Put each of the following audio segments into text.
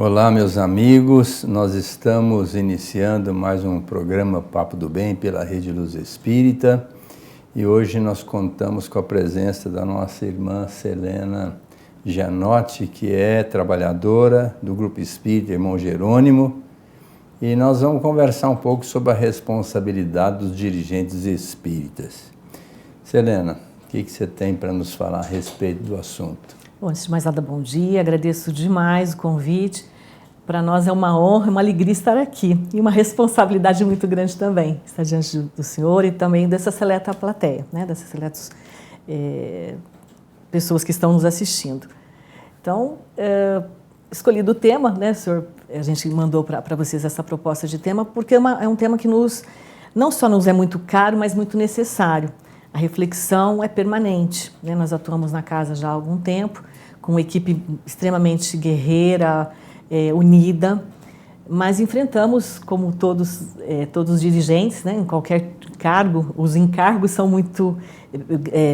Olá, meus amigos, nós estamos iniciando mais um programa Papo do Bem pela Rede Luz Espírita e hoje nós contamos com a presença da nossa irmã Selena Gianotti, que é trabalhadora do Grupo Espírita Irmão Jerônimo, e nós vamos conversar um pouco sobre a responsabilidade dos dirigentes espíritas. Selena, o que você tem para nos falar a respeito do assunto? Bom, antes de mais nada, bom dia, agradeço demais o convite. Para nós é uma honra, uma alegria estar aqui e uma responsabilidade muito grande também, estar diante do senhor e também dessa seleta plateia, né? Dessas seletas pessoas que estão nos assistindo. Então, escolhido o tema, né, senhor, a gente mandou para vocês essa proposta de tema, porque é um tema que não só nos é muito caro, mas muito necessário. A reflexão é permanente, né? Nós atuamos na casa já há algum tempo, com uma equipe extremamente guerreira, unida, mas enfrentamos, como todos os dirigentes, né, em qualquer cargo, os encargos são muito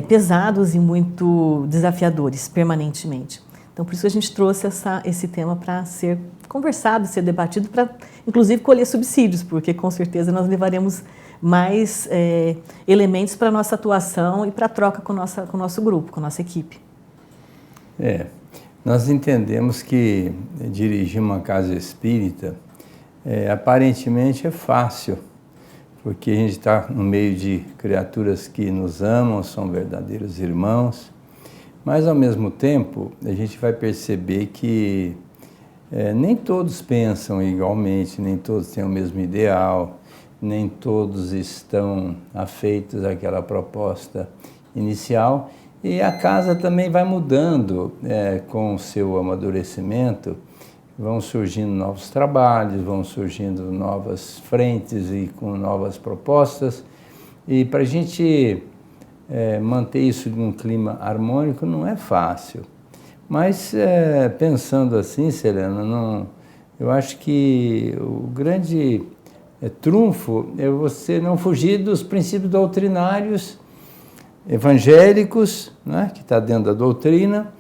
pesados e muito desafiadores, permanentemente. Então, por isso que a gente trouxe esse tema para ser conversado, ser debatido, para, inclusive, colher subsídios, porque, com certeza, nós levaremos mais elementos para a nossa atuação e para a troca com o nosso grupo, com a nossa equipe. Nós entendemos que dirigir uma casa espírita aparentemente é fácil, porque a gente está no meio de criaturas que nos amam, são verdadeiros irmãos, mas ao mesmo tempo a gente vai perceber que nem todos pensam igualmente, nem todos têm o mesmo ideal, nem todos estão afeitos àquela proposta inicial, e a casa também vai mudando com o seu amadurecimento, vão surgindo novos trabalhos, vão surgindo novas frentes e com novas propostas, e para a gente manter isso num clima harmônico não é fácil. Mas pensando assim, Selena, eu acho que o grande trunfo é você não fugir dos princípios doutrinários evangélicos, né, que está dentro da doutrina,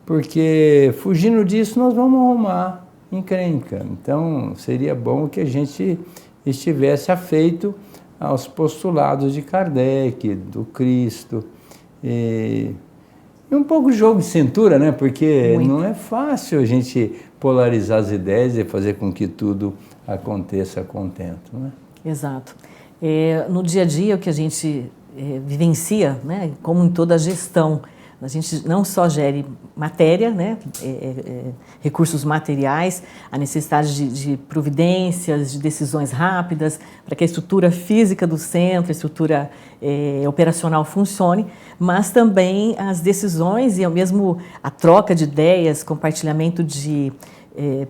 porque fugindo disso nós vamos arrumar encrenca. Então seria bom que a gente estivesse afeito aos postulados de Kardec, do Cristo, e um pouco de jogo de cintura, né, porque muito. Não é fácil a gente polarizar as ideias e fazer com que tudo aconteça a contento, né? Exato. No dia a dia, o que a gente vivencia, né, como em toda a gestão, a gente não só gere matéria, né, recursos materiais, a necessidade de providências, de decisões rápidas, para que a estrutura física do centro, a estrutura operacional funcione, mas também as decisões e mesmo a troca de ideias, compartilhamento de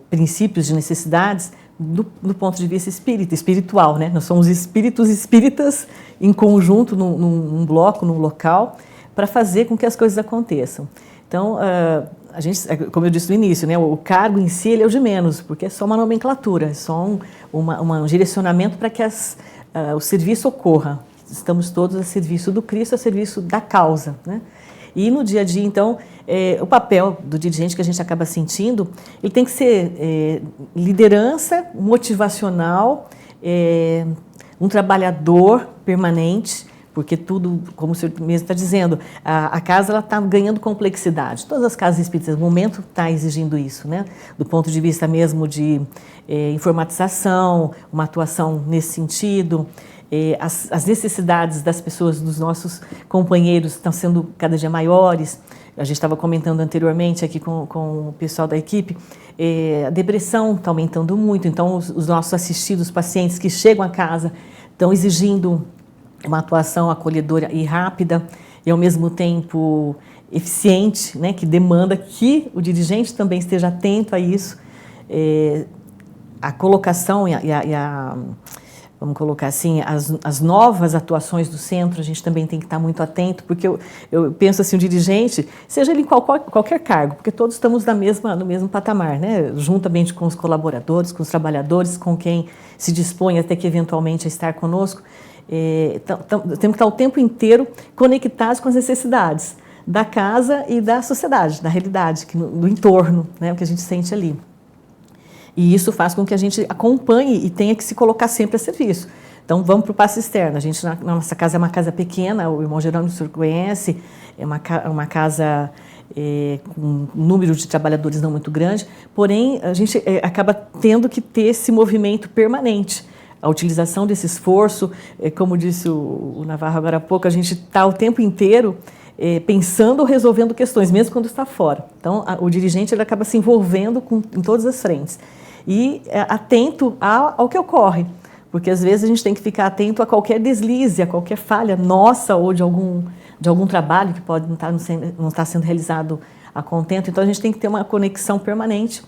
princípios, de necessidades, do ponto de vista espiritual, né? Nós somos espíritos espíritas em conjunto, num bloco, num local, para fazer com que as coisas aconteçam. Então, a gente, como eu disse no início, né, o cargo em si ele é o de menos, porque é só uma nomenclatura, é só um direcionamento para que o serviço ocorra. Estamos todos a serviço do Cristo, a serviço da causa, né? E no dia a dia, então, o papel do dirigente que a gente acaba sentindo, ele tem que ser liderança motivacional, um trabalhador permanente, porque tudo, como o senhor mesmo está dizendo, a casa está ganhando complexidade. Todas as casas espíritas, no momento, está exigindo isso, né? Do ponto de vista mesmo de informatização, uma atuação nesse sentido. As necessidades das pessoas, dos nossos companheiros, estão sendo cada dia maiores. A gente estava comentando anteriormente aqui com o pessoal da equipe, a depressão está aumentando muito, então os nossos assistidos, pacientes que chegam à casa, estão exigindo uma atuação acolhedora e rápida, e ao mesmo tempo eficiente, né, que demanda que o dirigente também esteja atento a isso. A colocação vamos colocar assim, as novas atuações do centro, a gente também tem que estar muito atento, porque eu penso assim, o dirigente, seja ele em qualquer cargo, porque todos estamos no mesmo patamar, né? Juntamente com os colaboradores, com os trabalhadores, com quem se dispõe até que eventualmente a estar conosco, temos que estar o tempo inteiro conectados com as necessidades da casa e da sociedade, da realidade, do entorno, né? O que a gente sente ali. E isso faz com que a gente acompanhe e tenha que se colocar sempre a serviço. Então, vamos para o passo externo. A gente, na nossa casa é uma casa pequena, o irmão Jerônimo, o senhor conhece, é uma casa com um número de trabalhadores não muito grande, porém, a gente acaba tendo que ter esse movimento permanente. A utilização desse esforço, como disse o Navarro agora há pouco, a gente está o tempo inteiro pensando ou resolvendo questões, mesmo quando está fora. Então, o dirigente ele acaba se envolvendo em todas as frentes e atento ao que ocorre, porque às vezes a gente tem que ficar atento a qualquer deslize, a qualquer falha nossa ou de algum trabalho que pode não estar sendo realizado a contento. Então, a gente tem que ter uma conexão permanente,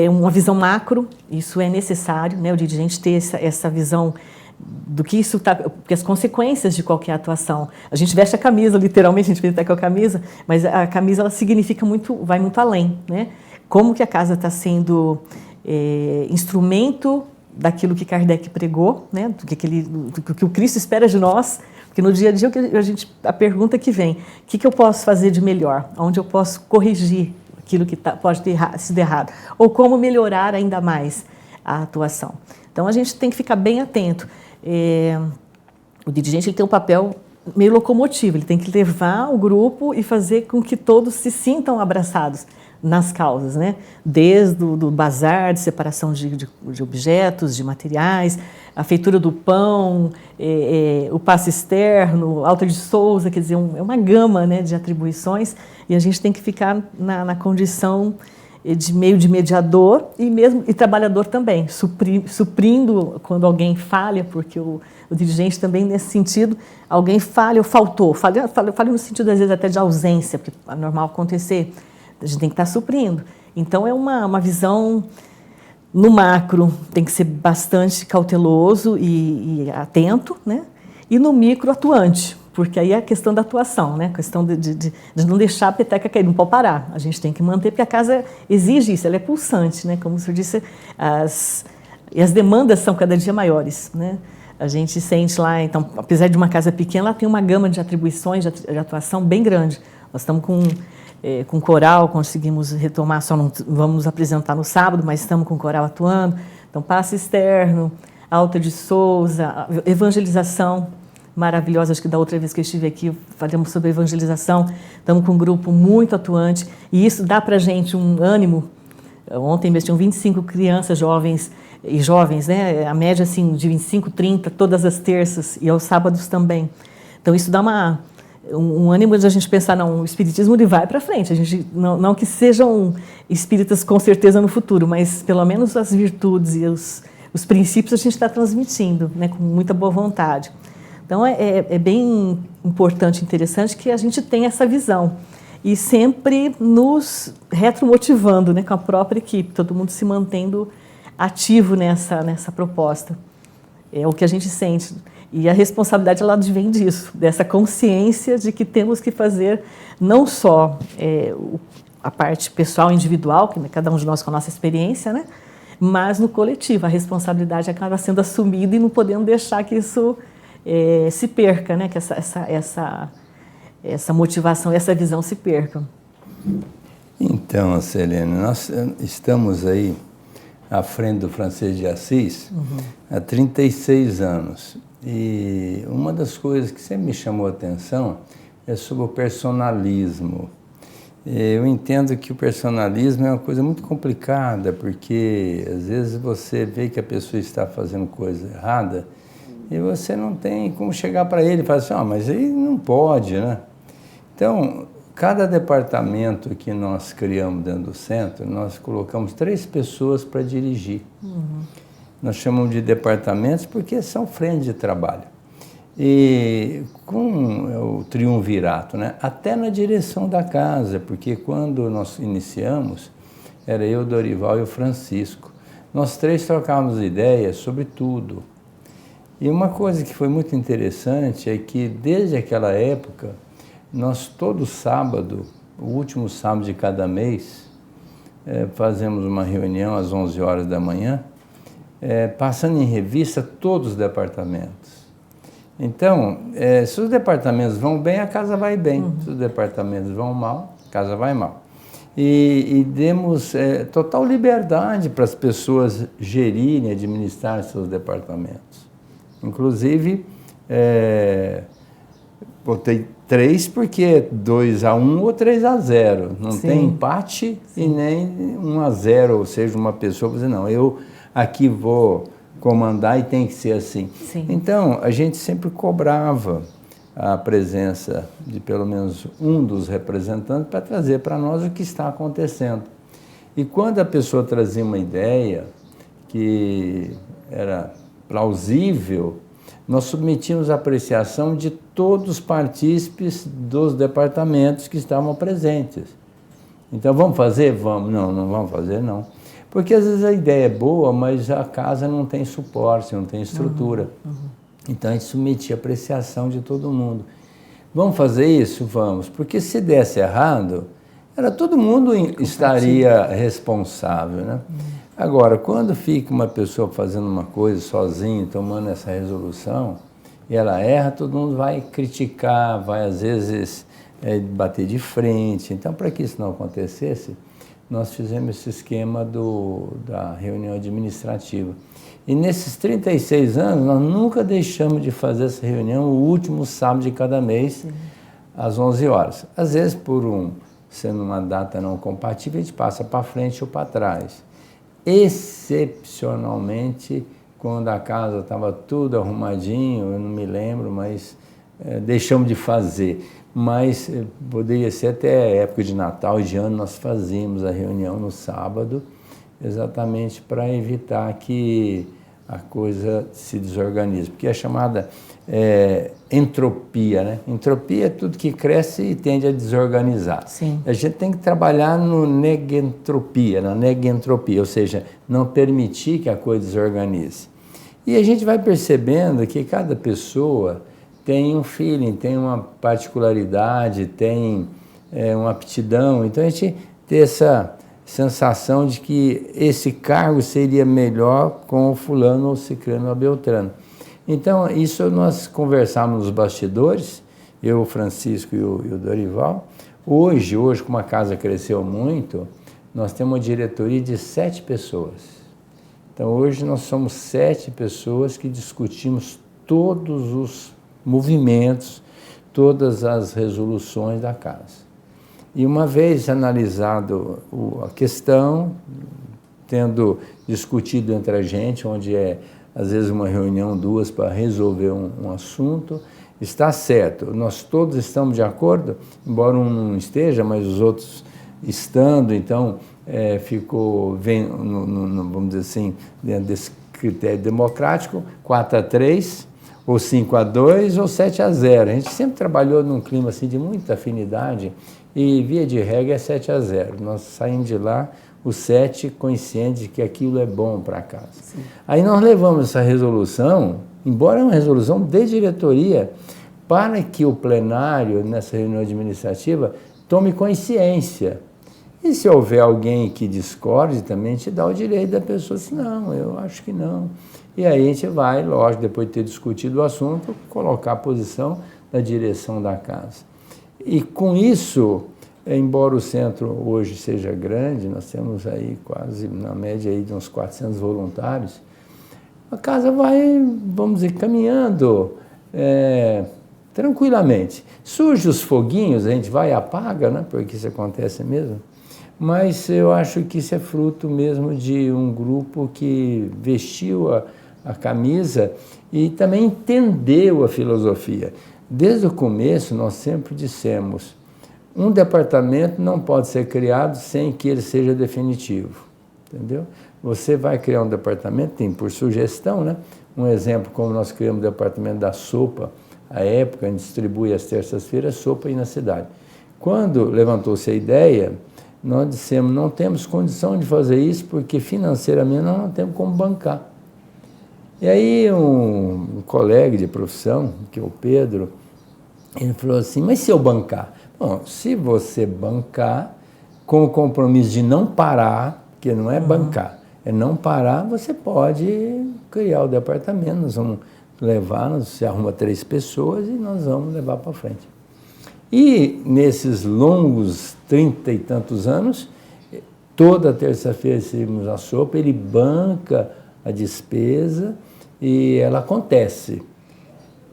uma visão macro, isso é necessário, né? O dirigente ter essa visão do que isso está, porque as consequências de qualquer atuação. A gente veste a camisa, literalmente, a gente veste até com a camisa, mas a camisa ela significa muito, vai muito além, né? Como que a casa está sendo instrumento daquilo que Kardec pregou, né? Do que o Cristo espera de nós, porque no dia a dia a pergunta que vem, o que eu posso fazer de melhor? Onde eu posso corrigir aquilo que pode ter sido errado? Ou como melhorar ainda mais a atuação? Então, a gente tem que ficar bem atento. O dirigente ele tem um papel meio locomotivo, ele tem que levar o grupo e fazer com que todos se sintam abraçados nas causas, né? Desde do bazar, de separação de objetos, de materiais, a feitura do pão, o passe externo, Alta de Souza, quer dizer, é uma gama, né, de atribuições, e a gente tem que ficar na condição de meio de mediador e trabalhador também, suprindo quando alguém falha, porque o dirigente também, nesse sentido, alguém falha ou faltou, falha no sentido, às vezes, até de ausência, porque é normal acontecer, a gente tem que estar suprindo. Então, é uma visão no macro, tem que ser bastante cauteloso e atento, né? E no micro, atuante, porque aí é a questão da atuação, né? A questão de não deixar a peteca cair, não pode parar. A gente tem que manter, porque a casa exige isso, ela é pulsante, né? Como o senhor disse, as demandas são cada dia maiores, né? A gente sente lá, então, apesar de uma casa pequena, ela tem uma gama de atribuições, de atuação bem grande. Nós estamos com coral, conseguimos retomar, só não vamos nos apresentar no sábado, mas estamos com coral atuando. Então, passe externo, Alta de Souza, evangelização maravilhosa. Acho que da outra vez que eu estive aqui, falamos sobre evangelização. Estamos com um grupo muito atuante e isso dá para a gente um ânimo. Ontem mesmo tinham 25 crianças jovens, né? A média assim, de 25, 30, todas as terças e aos sábados também. Então, isso dá um ânimo de a gente pensar, não, o espiritismo ele vai para frente, a gente não que sejam espíritas com certeza no futuro, mas pelo menos as virtudes e os princípios a gente está transmitindo, né, com muita boa vontade. Então é bem importante, interessante que a gente tenha essa visão e sempre nos retromotivando, né, com a própria equipe, todo mundo se mantendo ativo nessa proposta. É o que a gente sente. E a responsabilidade ela advém disso, dessa consciência de que temos que fazer não só a parte pessoal, individual, que cada um de nós com a nossa experiência, né? Mas no coletivo. A responsabilidade acaba sendo assumida e não podemos deixar que isso se perca, né? Que essa motivação, essa visão se percam. Então, Selene, nós estamos aí à frente do Francisco de Assis há 36 anos. E uma das coisas que sempre me chamou a atenção é sobre o personalismo. Eu entendo que o personalismo é uma coisa muito complicada, porque às vezes você vê que a pessoa está fazendo coisa errada e você não tem como chegar para ele e falar assim, mas aí não pode, né? Então, cada departamento que nós criamos dentro do centro, nós colocamos 3 pessoas para dirigir. Nós chamamos de departamentos porque são frentes de trabalho. E com o triunvirato, né? Até na direção da casa, porque quando nós iniciamos, era eu, Dorival e o Francisco. Nós 3 trocávamos ideias sobre tudo. E uma coisa que foi muito interessante é que, desde aquela época, nós todo sábado, o último sábado de cada mês, fazemos uma reunião às 11 horas da manhã, passando em revista todos os departamentos. Então, se os departamentos vão bem, a casa vai bem. Se os departamentos vão mal, a casa vai mal. e demos total liberdade para as pessoas gerirem, administrar seus departamentos. Inclusive, botei 3 porque é 2-1 ou 3-0. Não Sim. tem empate e nem 1-0, ou seja, uma pessoa dizer, não, eu aqui vou comandar e tem que ser assim. Sim. Então, a gente sempre cobrava a presença de pelo menos um dos representantes para trazer para nós o que está acontecendo. E quando a pessoa trazia uma ideia que era plausível, nós submetíamos a apreciação de todos os partícipes dos departamentos que estavam presentes. Então, vamos fazer? Vamos. Não, não vamos fazer, não. Porque às vezes a ideia é boa, mas a casa não tem suporte, não tem estrutura. Então, a gente submetia a apreciação de todo mundo. Vamos fazer isso? Vamos. Porque se desse errado, todo mundo estaria responsável, né? Agora, quando fica uma pessoa fazendo uma coisa sozinha, tomando essa resolução, e ela erra, todo mundo vai criticar, vai às vezes bater de frente. Então, para que isso não acontecesse, nós fizemos esse esquema da reunião administrativa. E nesses 36 anos, nós nunca deixamos de fazer essa reunião o último sábado de cada mês, às 11 horas. Às vezes, sendo uma data não compatível, a gente passa para frente ou para trás. Excepcionalmente, quando a casa estava tudo arrumadinho, eu não me lembro, mas deixamos de fazer. Mas poderia ser até a época de Natal, de ano, nós fazíamos a reunião no sábado, exatamente para evitar que a coisa se desorganize. Porque é chamada entropia, né? Entropia é tudo que cresce e tende a desorganizar. Sim. A gente tem que trabalhar na negentropia, ou seja, não permitir que a coisa desorganize. E a gente vai percebendo que cada pessoa tem um feeling, tem uma particularidade, tem uma aptidão. Então, a gente tem essa sensação de que esse cargo seria melhor com o fulano ou ciclano ou beltrano. Então, isso nós conversamos nos bastidores, eu, o Francisco e o Dorival. Hoje, como a casa cresceu muito, nós temos uma diretoria de 7 pessoas. Então, hoje nós somos 7 pessoas que discutimos todos os movimentos, todas as resoluções da casa. E uma vez analisado a questão, tendo discutido entre a gente, onde às vezes uma reunião, 2, para resolver um assunto, está certo, nós todos estamos de acordo, embora um não esteja, mas os outros estando, então ficou, vamos dizer assim, dentro desse critério democrático, 4-3, ou 5-2, ou 7-0. A gente sempre trabalhou num clima assim, de muita afinidade, e via de regra é 7-0. Nós saímos de lá, os 7 conscientes de que aquilo é bom para a casa. Sim. Aí nós levamos essa resolução, embora é uma resolução de diretoria, para que o plenário, nessa reunião administrativa, tome consciência. E se houver alguém que discorde, também te dá o direito da pessoa dizer, não, eu acho que não. E aí a gente vai, lógico, depois de ter discutido o assunto, colocar a posição da direção da casa. E com isso, embora o centro hoje seja grande, nós temos aí quase, na média, aí de uns 400 voluntários, a casa vai, vamos dizer, caminhando tranquilamente. Surgem os foguinhos, a gente vai e apaga, né, porque isso acontece mesmo, mas eu acho que isso é fruto mesmo de um grupo que vestiu a camisa e também entendeu a filosofia. Desde o começo, nós sempre dissemos, um departamento não pode ser criado sem que ele seja definitivo, entendeu? Você vai criar um departamento, tem por sugestão, né? Um exemplo, como nós criamos o departamento da sopa, à época, a gente distribui às terças-feiras sopa aí na cidade. Quando levantou-se a ideia, nós dissemos, não temos condição de fazer isso, porque financeiramente nós não temos como bancar. E aí um colega de profissão, que é o Pedro, ele falou assim, mas se eu bancar? Bom, se você bancar, com o compromisso de não parar, que não é bancar, é não parar, você pode criar o departamento, nós vamos levar, você arruma 3 pessoas e nós vamos levar para frente. E nesses longos 30 e tantos anos, toda terça-feira recebemos a sopa, ele banca a despesa e ela acontece.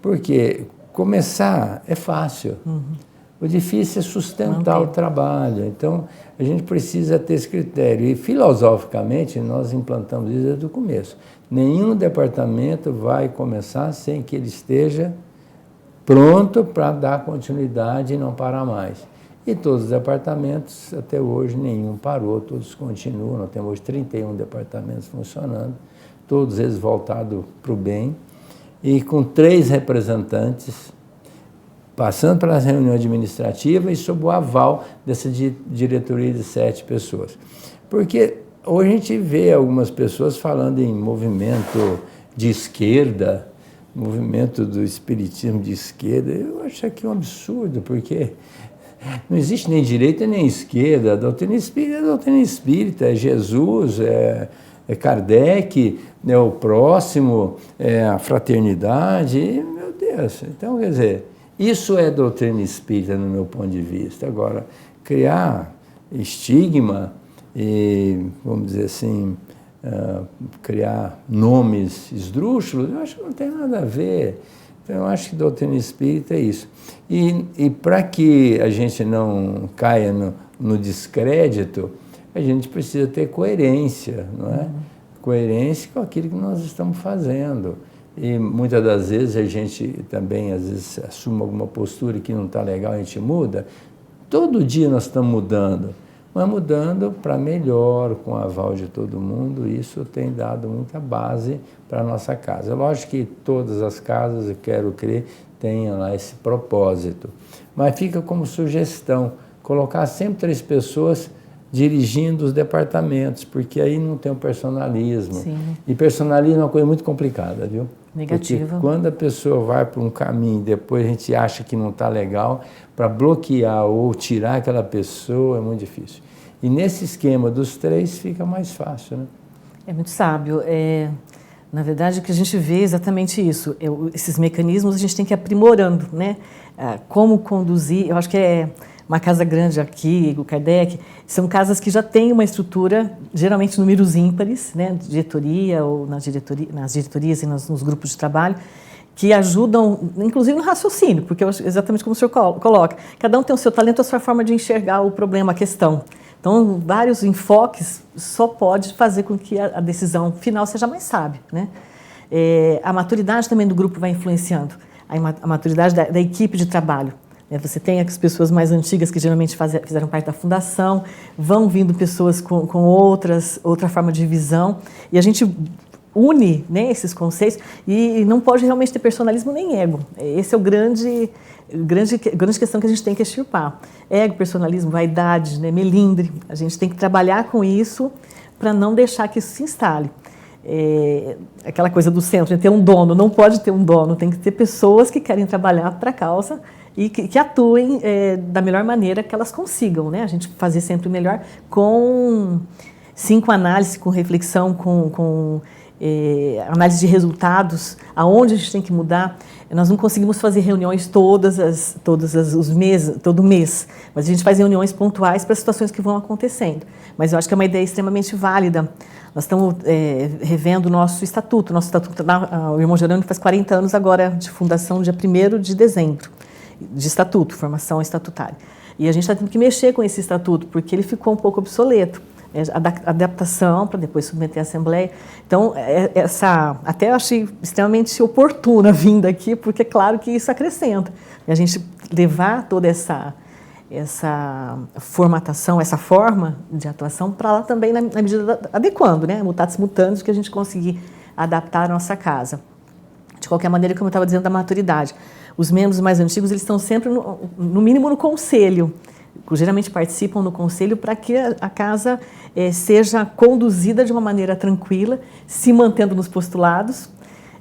Porque começar é fácil. O difícil é sustentar o trabalho. Então, a gente precisa ter esse critério. E, filosoficamente, nós implantamos isso desde o começo. Nenhum departamento vai começar sem que ele esteja pronto para dar continuidade e não parar mais. E todos os departamentos, até hoje, nenhum parou, todos continuam. Nós temos hoje 31 departamentos funcionando, todos eles voltados para o bem, e com 3 representantes, passando pela reunião administrativa e sob o aval dessa diretoria de 7 pessoas. Porque hoje a gente vê algumas pessoas falando em movimento de esquerda, movimento do espiritismo de esquerda. Eu acho aqui um absurdo, porque não existe nem direita nem esquerda. A doutrina espírita é a doutrina espírita, é Jesus, é Kardec, é o próximo, é a fraternidade. Meu Deus, então, quer dizer, isso é doutrina espírita no meu ponto de vista. Agora, criar estigma e, vamos dizer assim, criar nomes esdrúxulos, eu acho que não tem nada a ver. Então, eu acho que doutrina espírita é isso. E para que a gente não caia no descrédito, a gente precisa ter coerência, não é? Coerência com aquilo que nós estamos fazendo. E muitas das vezes a gente também, às vezes, assume alguma postura que não está legal, a gente muda. Todo dia nós estamos mudando, mas mudando para melhor, com o aval de todo mundo. Isso tem dado muita base para a nossa casa. Lógico que todas as casas, eu quero crer, tenham lá esse propósito. Mas fica como sugestão, colocar sempre 3 pessoas dirigindo os departamentos, porque aí não tem o personalismo. Sim. E personalismo é uma coisa muito complicada, viu? Negativa. Porque quando a pessoa vai para um caminho, depois a gente acha que não está legal, para bloquear ou tirar aquela pessoa é muito difícil. E nesse esquema dos 3 fica mais fácil, né? É muito sábio. Na verdade, o que a gente vê é exatamente isso. Esses mecanismos a gente tem que ir aprimorando, né? Como conduzir, eu acho que uma casa grande aqui, o Kardec, são casas que já têm uma estrutura, geralmente números ímpares, né, de diretoria ou nas diretorias e nos grupos de trabalho, que ajudam, inclusive no raciocínio, porque exatamente como o senhor coloca, cada um tem o seu talento, a sua forma de enxergar o problema, a questão. Então, vários enfoques só pode fazer com que a decisão final seja mais sábia, né? A maturidade também do grupo vai influenciando, a maturidade da equipe de trabalho. Você tem as pessoas mais antigas que geralmente fizeram parte da fundação, vão vindo pessoas com outra forma de visão, e a gente une, né, esses conceitos, e não pode realmente ter personalismo nem ego. Esse é o grande questão que a gente tem que extirpar. Ego, personalismo, vaidade, né, melindre. A gente tem que trabalhar com isso para não deixar que isso se instale. Aquela coisa do centro, né, ter um dono, não pode ter um dono, tem que ter pessoas que querem trabalhar para a causa e que atuem da melhor maneira que elas consigam, né? A gente fazer sempre o melhor com análise, com reflexão, com análise de resultados, aonde a gente tem que mudar. Nós não conseguimos fazer reuniões todo mês, mas a gente faz reuniões pontuais para situações que vão acontecendo. Mas eu acho que é uma ideia extremamente válida. Nós estamos revendo o nosso estatuto. O Irmão Gerônimo faz 40 anos agora de fundação, dia 1º de dezembro, de estatuto, formação estatutária. E a gente está tendo que mexer com esse estatuto, porque ele ficou um pouco obsoleto. Adaptação para depois submeter à Assembleia. Então, até eu achei extremamente oportuna a vinda aqui, porque é claro que isso acrescenta. E a gente levar toda essa formatação, essa forma de atuação para lá também na medida adequando, né? Mutatis mutandis, que a gente conseguir adaptar a nossa casa. De qualquer maneira, como eu estava dizendo, da maturidade. Os membros mais antigos, eles estão sempre, no mínimo, no conselho. Geralmente participam no conselho para que a casa seja conduzida de uma maneira tranquila, se mantendo nos postulados.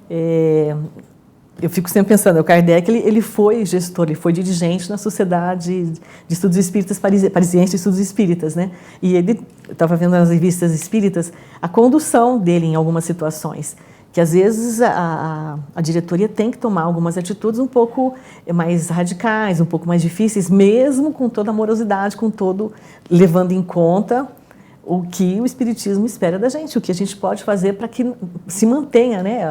Eu fico sempre pensando, o Kardec ele foi gestor, ele foi dirigente na Sociedade de Estudos Espíritas Parisiense de Estudos Espíritas, né? E ele estava vendo nas revistas espíritas a condução dele em algumas situações, que às vezes a diretoria tem que tomar algumas atitudes um pouco mais radicais, um pouco mais difíceis, mesmo com toda a amorosidade, levando em conta o que o Espiritismo espera da gente, o que a gente pode fazer para que se mantenha, né,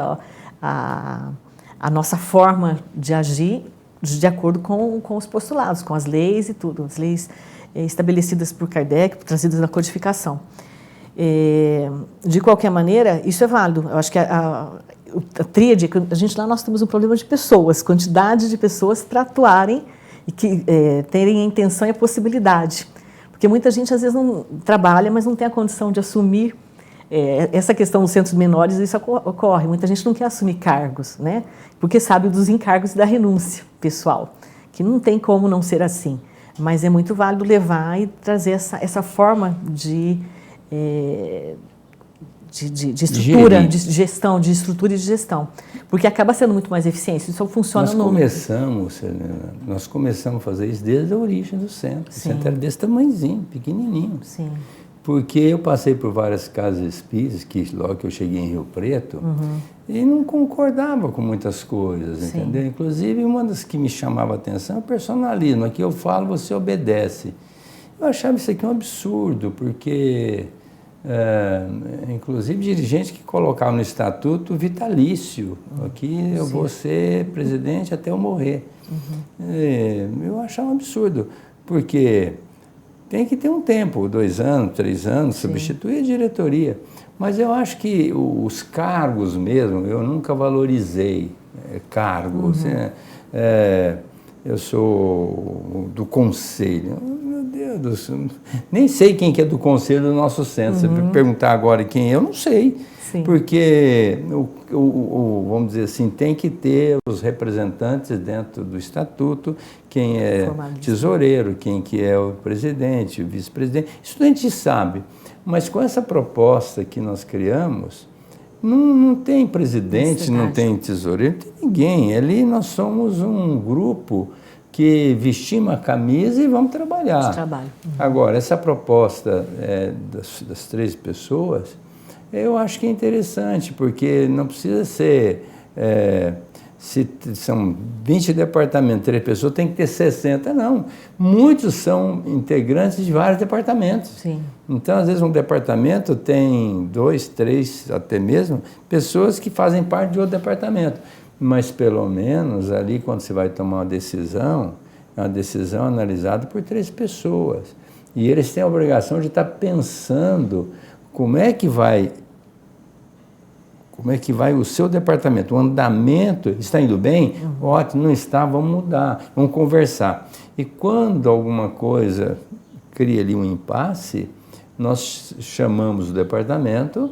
a nossa forma de agir de acordo com os postulados, com as leis e tudo, as leis estabelecidas por Kardec, trazidas na codificação. De qualquer maneira, isso é válido. Eu acho que a tríade, nós temos um problema de pessoas, quantidade de pessoas para atuarem e que terem a intenção e a possibilidade. Porque muita gente, às vezes, não trabalha, mas não tem a condição de assumir. Essa questão dos centros menores, isso ocorre. Muita gente não quer assumir cargos, né? Porque sabe dos encargos e da renúncia pessoal, que não tem como não ser assim. Mas é muito válido levar e trazer essa forma de estrutura, de gestão, de estrutura e de gestão, porque acaba sendo muito mais eficiente. Isso funciona nós começamos a fazer isso desde a origem do centro. Sim. O centro era desse tamanhozinho, pequenininho. Sim. Porque eu passei por várias casas espíritas, logo que eu cheguei em Rio Preto, e não concordava com muitas coisas, sim, entendeu? Inclusive, uma das que me chamava a atenção é o personalismo. Aqui eu falo, você obedece. Eu achava isso aqui um absurdo, porque, inclusive, dirigentes que colocavam no estatuto vitalício, aqui eu vou ser presidente até eu morrer. Eu achava um absurdo, porque tem que ter um tempo, 2 anos, 3 anos, sim, substituir a diretoria. Mas eu acho que os cargos mesmo, eu nunca valorizei cargos. Eu sou do conselho. Meu Deus do céu, nem sei quem que é do conselho do nosso centro. Se você me perguntar agora quem é, eu não sei. Sim. Porque, vamos dizer assim, tem que ter os representantes dentro do estatuto, quem é tesoureiro, quem que é o presidente, o vice-presidente. Isso a gente sabe. Mas com essa proposta que nós criamos, não tem presidente, não tem tesoureiro, não tem ninguém. Ali nós somos um grupo que vestimos a camisa e vamos trabalhar. Agora, essa proposta das 3 pessoas, eu acho que é interessante, porque não precisa ser... se são 20 departamentos, 3 pessoas, tem que ter 60, não. Muitos são integrantes de vários departamentos. Sim. Então, às vezes, um departamento tem 2, 3, até mesmo, pessoas que fazem parte de outro departamento. Mas, pelo menos, ali, quando você vai tomar uma decisão, é uma decisão analisada por 3 pessoas. E eles têm a obrigação de estar pensando como é que vai o seu departamento, o andamento, está indo bem? Ótimo, não está, vamos mudar, vamos conversar. E quando alguma coisa cria ali um impasse, nós chamamos o departamento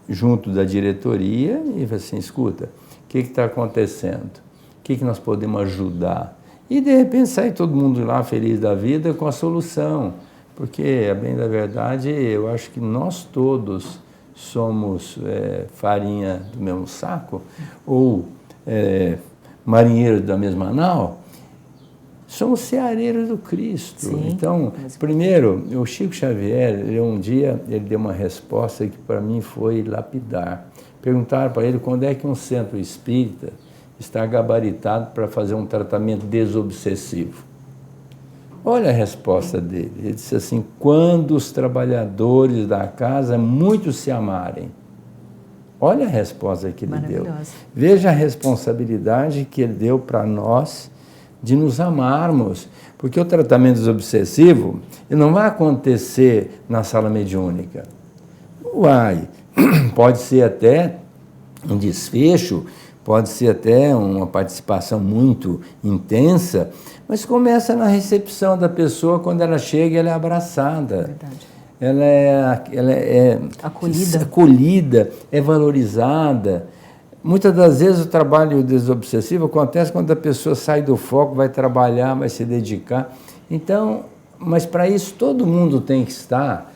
junto da diretoria e assim, escuta, o que está acontecendo? O que nós podemos ajudar? E de repente sai todo mundo lá feliz da vida com a solução, porque, a bem da verdade, eu acho que nós todos somos farinha do mesmo saco, ou marinheiros da mesma nau, somos ceareiros do Cristo. Sim, então, primeiro, o Chico Xavier, um dia, ele deu uma resposta que para mim foi lapidar. Perguntaram para ele quando é que um centro espírita está gabaritado para fazer um tratamento desobsessivo. Olha a resposta dele. Ele disse assim, quando os trabalhadores da casa muito se amarem. Olha a resposta que ele deu. Veja a responsabilidade que ele deu para nós de nos amarmos. Porque o tratamento desobsessivo ele não vai acontecer na sala mediúnica. Uai, pode ser até um desfecho, pode ser até uma participação muito intensa, mas começa na recepção da pessoa, quando ela chega, ela é abraçada. Verdade. Ela é acolhida, é valorizada. Muitas das vezes o trabalho desobsessivo acontece quando a pessoa sai do foco, vai trabalhar, vai se dedicar. Então, mas para isso todo mundo tem que estar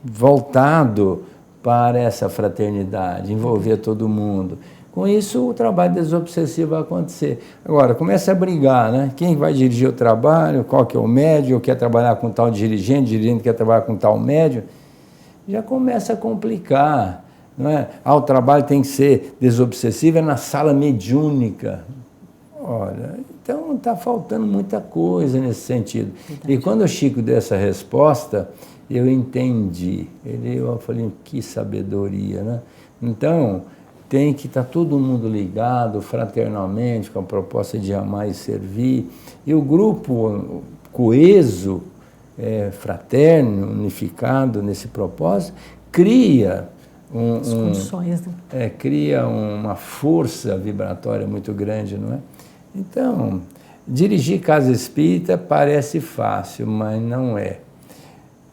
voltado para essa fraternidade, envolver todo mundo. Com isso, o trabalho desobsessivo vai acontecer. Agora, começa a brigar, né? Quem vai dirigir o trabalho, qual que é o médio, quer trabalhar com tal dirigente quer trabalhar com tal médio, já começa a complicar. não é? O trabalho tem que ser desobsessivo, é na sala mediúnica. Olha, então está faltando muita coisa nesse sentido. Verdade. E quando o Chico deu essa resposta, eu entendi. Eu falei, que sabedoria, né? Então, tem que estar todo mundo ligado fraternalmente, com a proposta de amar e servir. E o grupo coeso, fraterno, unificado nesse propósito, cria condições, né? Cria uma força vibratória muito grande, não é? Então, dirigir casa espírita parece fácil, mas não é.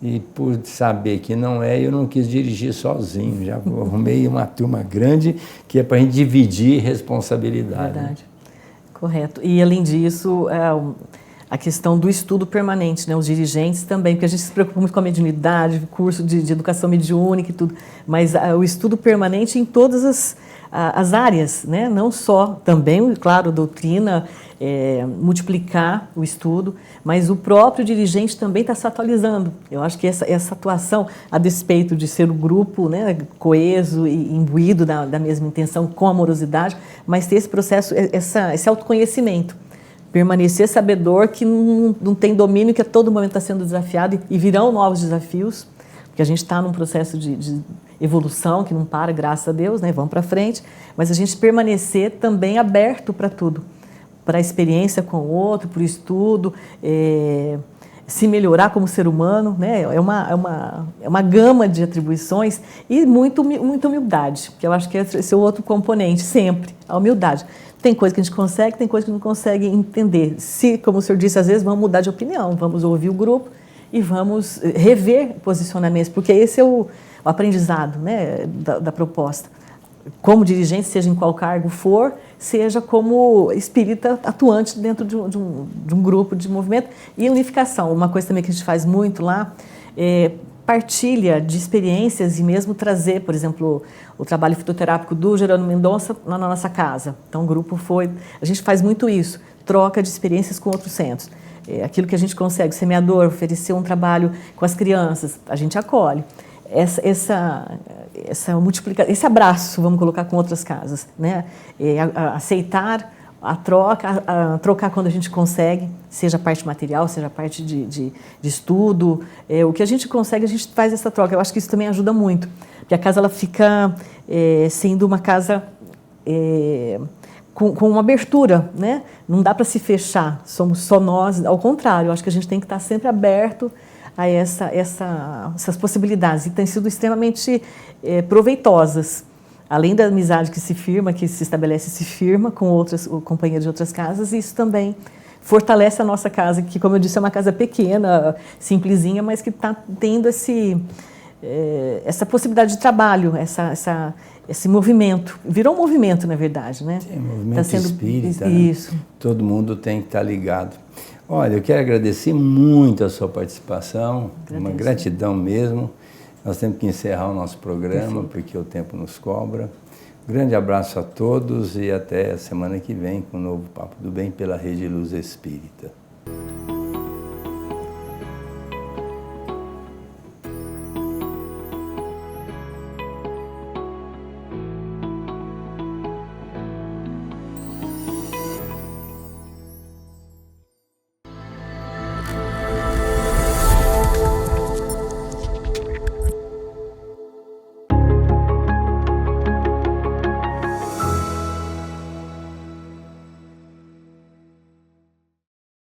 E por saber que não é, eu não quis dirigir sozinho. Já arrumei uma turma grande que é para a gente dividir responsabilidade. Verdade, né? Correto. E além disso, a questão do estudo permanente, né? Os dirigentes também, porque a gente se preocupa muito com a mediunidade, curso de educação mediúnica e tudo, mas o estudo permanente em todas as áreas, né? Não só também, claro, doutrina, multiplicar o estudo, mas o próprio dirigente também está se atualizando. Eu acho que essa atuação, a despeito de ser o grupo, né, coeso e imbuído da mesma intenção, com amorosidade, mas ter esse processo, esse autoconhecimento, permanecer sabedor que não tem domínio, que a todo momento está sendo desafiado e virão novos desafios, porque a gente está num processo de evolução que não para, graças a Deus, né? Vamos para frente, mas a gente permanecer também aberto para tudo, para a experiência com o outro, para o estudo, se melhorar como ser humano, né? É uma gama de atribuições e muita humildade, que eu acho que esse é o outro componente, sempre, a humildade. Tem coisa que a gente consegue, tem coisa que não consegue entender. Se, como o senhor disse, às vezes vamos mudar de opinião, vamos ouvir o grupo e vamos rever posicionamentos, porque esse é o aprendizado, né, da proposta. Como dirigente, seja em qual cargo for, seja como espírita atuante dentro de um grupo, de movimento. E unificação, uma coisa também que a gente faz muito lá, partilha de experiências e mesmo trazer, por exemplo, o trabalho fitoterápico do Gerônimo Mendonça na nossa casa. Então o grupo a gente faz muito isso, troca de experiências com outros centros. Aquilo que a gente consegue, semeador, oferecer um trabalho com as crianças, a gente acolhe. Esse abraço, vamos colocar, com outras casas, né? Aceitar a troca, trocar quando a gente consegue, seja a parte material, seja a parte de estudo, o que a gente consegue, a gente faz essa troca. Eu acho que isso também ajuda muito, porque a casa ela fica sendo uma casa com uma abertura, né? Não dá para se fechar, somos só nós, ao contrário, eu acho que a gente tem que estar sempre aberto a essas possibilidades, e têm sido extremamente proveitosas. Além da amizade que se estabelece, se firma com outras companheiros de outras casas, e isso também fortalece a nossa casa, que, como eu disse, é uma casa pequena, simplesinha, mas que está tendo essa possibilidade de trabalho, esse movimento. Virou um movimento, na verdade, né? Sim, movimento espírita. Isso. Né? Todo mundo tem que estar ligado. Olha, eu quero agradecer muito a sua participação, uma gratidão mesmo. Nós temos que encerrar o nosso programa, porque o tempo nos cobra. Grande abraço a todos e até a semana que vem com um novo Papo do Bem pela Rede Luz Espírita.